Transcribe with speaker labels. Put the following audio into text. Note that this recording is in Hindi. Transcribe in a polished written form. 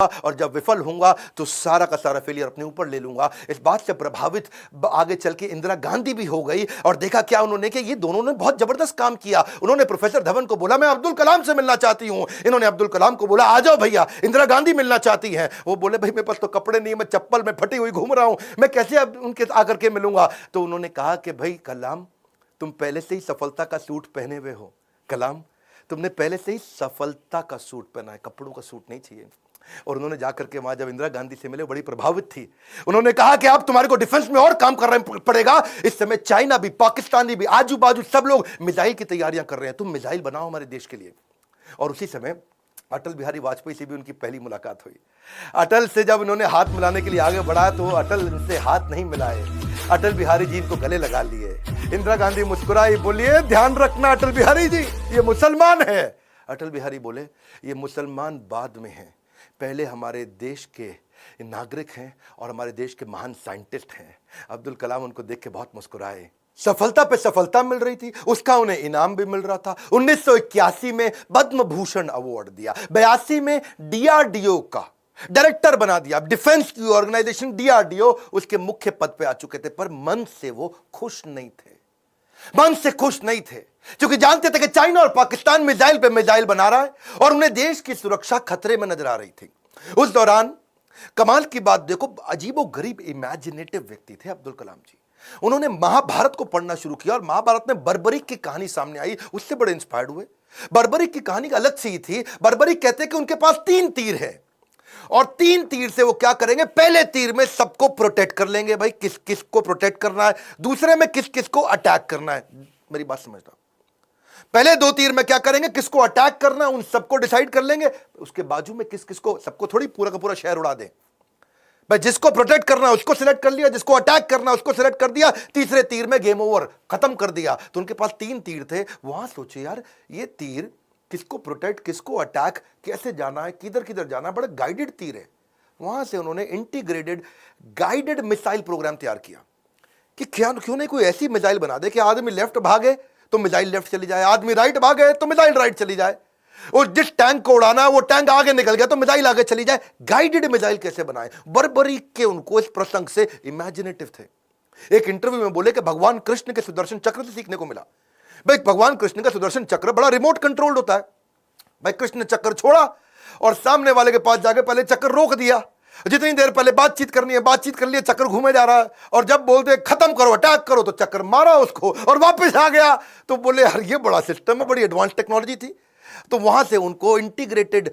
Speaker 1: और जब विफल होऊंगा तो सारा का सारा फेलियर अपने ऊपर ले लूंगा। इस बात से प्रभावित आगे चल के इंदिरा गांधी भी हो गई और देखा क्या उन्होंने कि ये दोनों ने बहुत जबरदस्त काम किया। उन्होंने प्रोफेसर धवन को बोला मैं अब्दुल कलाम से मिलना चाहती हूं, इन्होंने अब्दुल कलाम को बोला आ जाओ भैया इंदिरा गांधी मिलना चाहती हैं। वो बोले भाई मेरे पास तो कपड़े नहीं, मैं चप्पल में फटी हुई घूम रहा हूं, मैं कैसे अब उनके आकर के मिलूंगा। तो उन्होंने कहा कि भाई कलाम तुम पहले से ही सफलता का सूट पहने हुए हो, कलाम तुमने पहले से ही सफलता का सूट पहना है, कपड़ों का सूट नहीं चाहिए। और उन्होंने जाकर के वहां जब इंदिरा गांधी से मिले बड़ी प्रभावित थी। उन्होंने कहा कि अब तुम्हारे को डिफेंस में और काम करना पड़ेगा। इस समय चाइना भी, पाकिस्तानी भी, आजू बाजू सब लोग मिसाइल की तैयारियां कर रहे हैं, तुम मिसाइल बनाओ हमारे देश के लिए। और उसी समय अटल बिहारी वाजपेयी से भी उनकी पहली मुलाकात हुई। अटल से जब उन्होंने हाथ मिलाने के लिए आगे बढ़ा तो अटल उनसे हाथ नहीं मिलाए, अटल बिहारी जी इनको गले लगा लिए। इंदिरा गांधी मुस्कुराई, बोलिए ध्यान रखना अटल बिहारी जी ये मुसलमान है। अटल बिहारी बोले ये मुसलमान बाद में हैं, पहले हमारे देश के नागरिक हैं और हमारे देश के महान साइंटिस्ट हैं। अब्दुल कलाम उनको देख के बहुत मुस्कुराए। सफलता पे सफलता मिल रही थी, उसका उन्हें इनाम भी मिल रहा था। 1981 में पद्म भूषण अवार्ड दिया, 82 में डीआरडीओ का डायरेक्टर बना दिया, डिफेंस की ऑर्गेनाइजेशन डीआरडीओ उसके मुख्य पद पे आ चुके थे। पर मन से वो खुश नहीं थे, मन से खुश नहीं थे, क्योंकि जानते थे कि चाइना और पाकिस्तान मिसाइल पे मिसाइल बना रहा है और उन्हें देश की सुरक्षा खतरे में नजर आ रही थी। उस दौरान कमाल की बात देखो, अजीबो गरीब इमेजिनेटिव व्यक्ति थे अब्दुल कलाम जी। उन्होंने महाभारत को पढ़ना शुरू किया और महाभारत में बर्बरीक की कहानी सामने आई, उससे बड़े इंस्पायर्ड हुए। बर्बरीक की कहानी अलग सी थी। बर्बरीक कहते हैं कि उनके पास 3 तीर है और 3 तीर से वो क्या करेंगे, पहले तीर में सबको प्रोटेक्ट कर लेंगे, भाई किस किस को प्रोटेक्ट करना है, दूसरे में किस किस को अटैक करना है। मेरी बात समझना, पहले 2 तीर में क्या करेंगे, किसको अटैक करना है उन सबको डिसाइड कर लेंगे, उसके बाजू में किस किस को, सबको थोड़ी पूरा का पूरा शहर उड़ा दें। भाई जिसको प्रोटेक्ट करना है उसको सिलेक्ट कर लिया, जिसको अटैक करना है उसको सिलेक्ट कर दिया, तीसरे तीर में गेम ओवर, खत्म कर दिया। तो उनके पास 3 तीर थे। वहां सोचे यार ये तीर किसको प्रोटेक्ट, किसको अटैक, कैसे जाना है, किधर किधर जाना है, बड़े गाइडेड तीर है। वहां से उन्होंने इंटीग्रेटेड गाइडेड मिसाइल प्रोग्राम तैयार किया कि क्यों नहीं कोई ऐसी मिसाइल बना दे कि आदमी लेफ्ट भागे तो मिसाइल लेफ्ट चली जाए, आदमी राइट भागे तो मिसाइल राइट चली जाए, और जिस टैंक को उड़ाना है वो टैंक आगे निकल गया तो मिसाइल आगे चली जाए। गाइडेड मिसाइल कैसे बनाए, बर्बरीक के उनको इस प्रसंग से इमेजिनेटिव थे। एक इंटरव्यू में बोले कि भगवान कृष्ण के सुदर्शन चक्र से सीखने को मिला। भाई भगवान कृष्ण का सुदर्शन चक्र बड़ा रिमोट कंट्रोल्ड होता है। भाई कृष्ण ने चक्कर छोड़ा और सामने वाले के पास जाके पहले चक्कर रोक दिया, जितनी देर पहले बातचीत करनी है बातचीत कर लिया, चक्कर घूमे जा रहा है, और जब बोलते खत्म करो अटैक करो तो चक्कर मारा उसको और वापस आ गया। तो बोले यार ये बड़ा सिस्टम है, बड़ी एडवांस टेक्नोलॉजी थी। तो वहां से उनको इंटीग्रेटेड